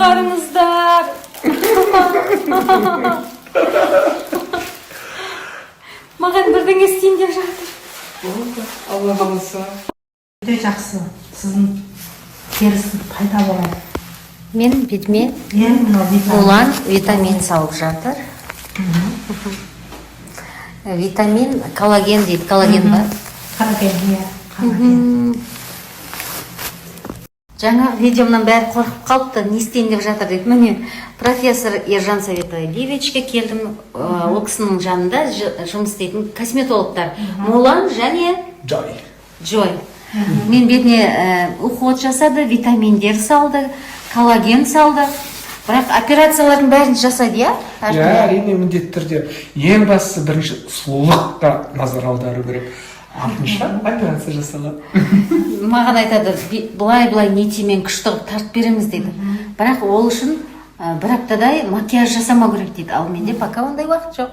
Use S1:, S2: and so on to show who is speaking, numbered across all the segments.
S1: қарыңыздар. Маған бірдеңе істейін деп жатыр.
S2: Алла қаласа.
S3: Өте жақсы. Сіздің терісі пайда болады.
S1: Мен бетіме улан витамин салып жатыр. Витамин, коллаген дейді. Коллаген бар.
S3: Коллаген.
S1: Жаңа видеомнан бәрі қорқып қалыпты, не істейін деп жатыр дейді. Міне, профессор Ержан Советовичке келдім. Ол кісінің жанында жұмыс істейтін косметологтар. Мулан және Джой. Мен бетіне уход жасады, витаминдер салды, коллаген салды. Бірақ операциялардың бәрін жасайды, иә?
S2: Әрине, міндетті түрде. Ең бастысы бірінші сұлулыққа назар аудару керек. Артынша операция жасалады.
S1: Маған айтады, былай нитимен күш тығып тартып береміз дейді. Бірақ ол үшін бір аптадай макияж жасамау керек дейді. Ал менде пока ондай уақыт жоқ.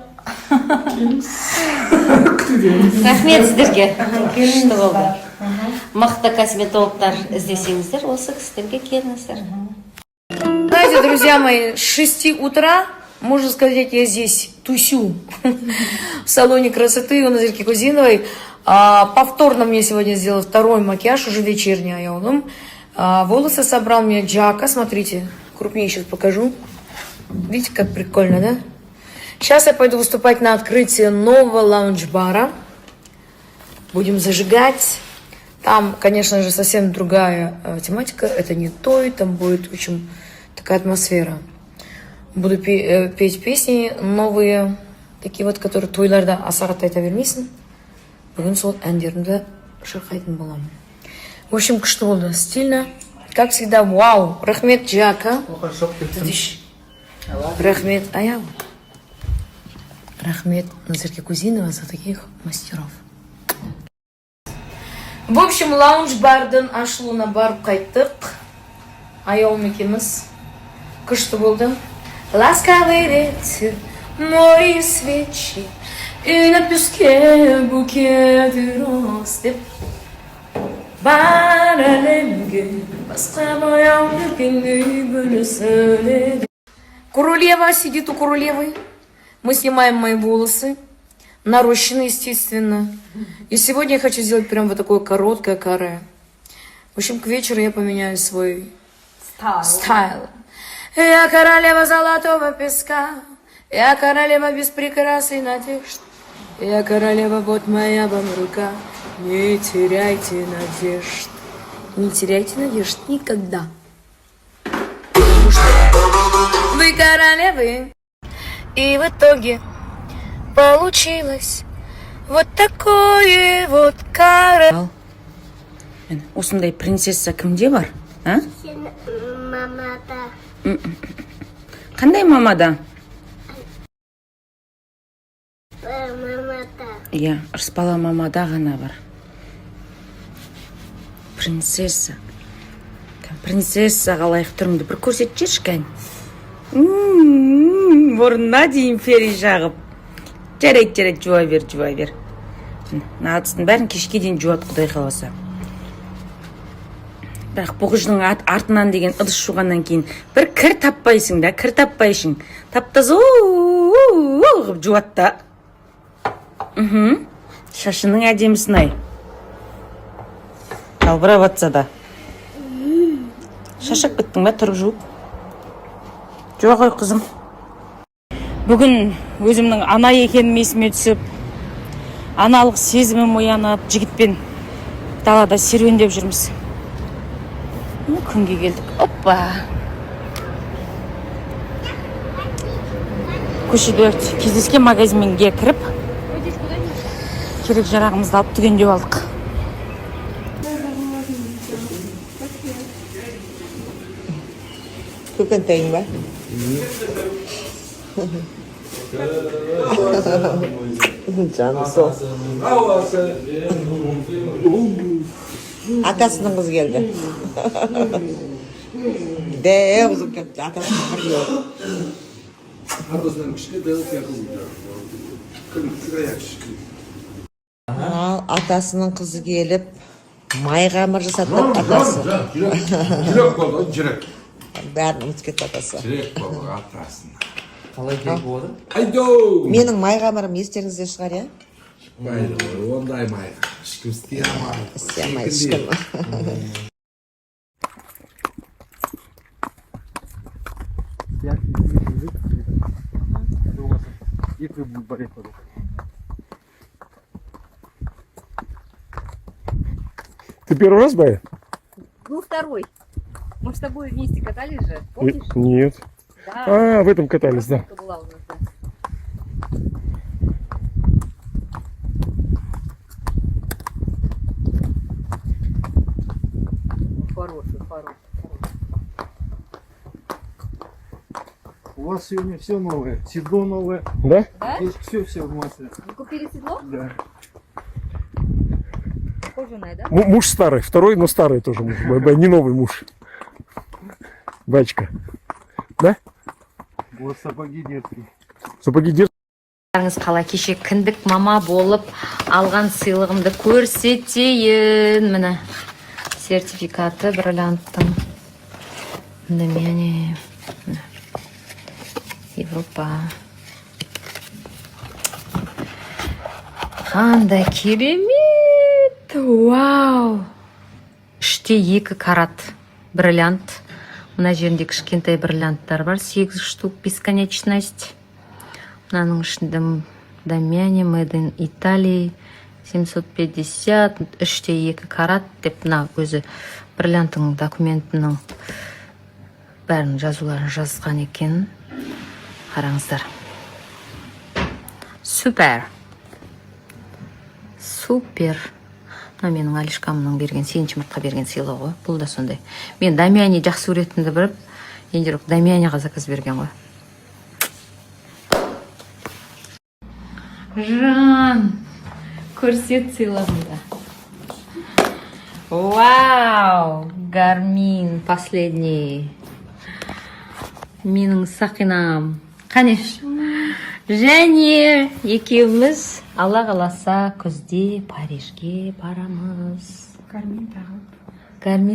S1: Рахмет сіздерге. Күшті болды. Мықты косметологтар іздесеңіздер, осы кісілерге келіңіздер.
S4: Знаете, друзья мои, с 6 утра, можно сказать, я здесь тусю в салоне красоты у Назирки Кузиновой. Повторно мне сегодня сделал второй макияж, уже вечерний айоном. Волосы собрал мне Джака, смотрите, крупнее сейчас покажу. Видите, как прикольно, да? Сейчас я пойду выступать на открытие нового лаунж-бара. Будем зажигать. Там, конечно же, совсем другая тематика. Это не той, там будет, в общем, такая атмосфера. Буду петь песни новые, такие вот, которые тойларда асағат айта бермейсің. Бүгін сол әндерімді шырқайтын боламын. В общем, күшті болды, стильно. Как всегда, вау! Рахмет Джака. Рахмет Аял. Рахмет Назирке Кузинова за таких мастеров. В общем, лаунж-бардың ашылуына барып қайттық. Аял екеуміз. Күшті болды. Ласковый ветер, море свечи, и на песке букеты роз деп. Бар әлемге басқа бояу бүркендей бөлісіледі. Королева сидит у королевы. Мы снимаем мои волосы. Нарощенные, естественно. И сегодня я хочу сделать прям вот такое короткое каре. В общем, к вечеру я поменяю свой стайл. Я королева золотого песка, я королева без прикрас и надежд. Я королева, вот моя вам рука. Не теряйте надежд. Не теряйте надежд никогда. Потому что вы королевы. И в итоге получилось вот такое вот каре. Осындай принцесса кімде бар? А?
S5: Мамада.
S4: Қандай мамада?
S5: Мамада.
S4: Иә, ұрыспала мамада ғана бар. Принцесса. Принцессаға лайық тұрымды бір көрсетші кән. Бұрынна дейін фери жағып. Жарайды, жуа бер. Надыстың бәрін кешке дейін жуат құдай қаласа. Бірақ бұғыжның артынан деген ыдыс жуғаннан кейін бір кір таппайсың да, кір таппайшың. Таптазу ғып жуатта. Шашының әдемісін ай. Қалбырап атса да. Шашақ біттің бә, тұрып жуып. Жуа қой қызым. Бүгін өзімнің ана екенім есіме түсіп, аналық сезімім оянып, жігітпен далада серуендеп жүрміз. Күнге келдік. Оппа. Көшеде кездескен магазинге кіріп, керек жарағымызды алып түгендеп алдық.
S3: Көкентайың ба? Canı sol. Atasının kızı geldi. De kızım geldi. Atasının kızı geldi.
S6: Ardından kişiyle devlet yakılmıyor. Şuraya yakışık.
S3: Atasının kızı gelip maygamır жасатып atası.
S6: Jirek oldu, jirek.
S3: Бәрін ұмытып кетті атасы.
S6: Жүрек бабаға атасын.
S2: қалай керек болады?
S6: Айдоу!
S3: Менің май қамырым естеріңізде шығар, иә?
S6: Шықпайды ғой, ондай май. Ешкім істей алмайды.
S3: Істей алмайды ешкім.
S7: Ты первый раз, Бая?
S4: Ну, второй. Мы с тобой вместе катались же, помнишь?
S7: Нет.
S4: Да.
S7: А, в этом катались, да.
S4: Это была у нас, да. Хороший, хороший.
S8: У вас сегодня все новое, седло новое,
S7: Да?
S8: все в масле.
S4: Вы купили седло?
S8: Да.
S4: Кожаное, да?
S7: Муж старый, второй, но старый тоже муж. Не новый муж. Бачка. Да?
S8: Вот сапоги детские.
S7: Сапоги держат.
S1: Қарыңыз қалай кеше кіндік мама болып алған сыйлығымды көрсетейін. Міне сертификаты бриллианттың. Міне Европа. Қандай керемет! Вау! Іште 2 карат бриллиант. Мына жерінде кішкентай бриллианттар бар. 8 штук, бесконечность. Мынаның ішінде Дамяне, Made in Italy, 750, іште 2 карат деп мына өзі бриллианттың документінің бәрін жазуларын жазған екен. Қараңыздар. Супер. Супер. Мына менің Алишкамның берген, 7-ші мартқа берген сыйлығы ғой. Бұл да сондай. Мен Дамяне жақсы көретінді біліп, ендірек Дамянеға заказ берген ғой. Жан, көрсет сыйлығымды. Вау, Гармин последний. Менің Сақинам. Конечно. Және екеуміз Алла қаласа күзде Парижге барамыз. Гармин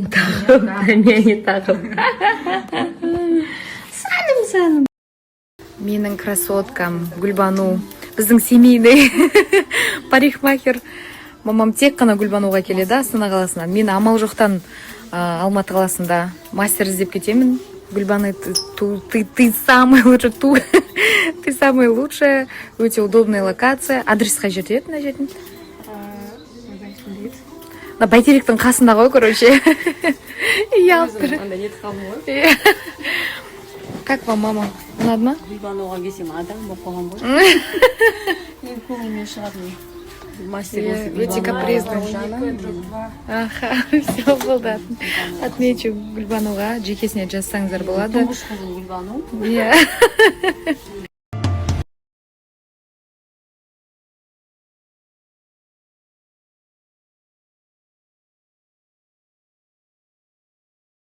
S1: тағып, Дамяне тағып. Саным.
S4: Менің красоткам, Гүлбану. Біздің семейный парикмахер. Мамам тек қана Гүлбануға келеді, Астана қаласынан. Мен амал жоқтан Алматы қаласында мастер іздеп кетемін. Гүлбаны, ты самый лучший, ты самый лучший, өте удобная локация. Адрес қай жерде еді, мына жердің? На бәйтеректің қасында ғой, короче. Как вам, мама? Ұнады ма?
S9: Гүлбануға келсем адам болып қалған ғой. Мен көңілмен шығатын мастер болсын.
S4: Өте капризный. Аха, все болды. Отмечу Гүлбануға, жекесіне жазсаңыздар болады.
S9: Тұңғыш қызым Гүлбану.
S4: Иә.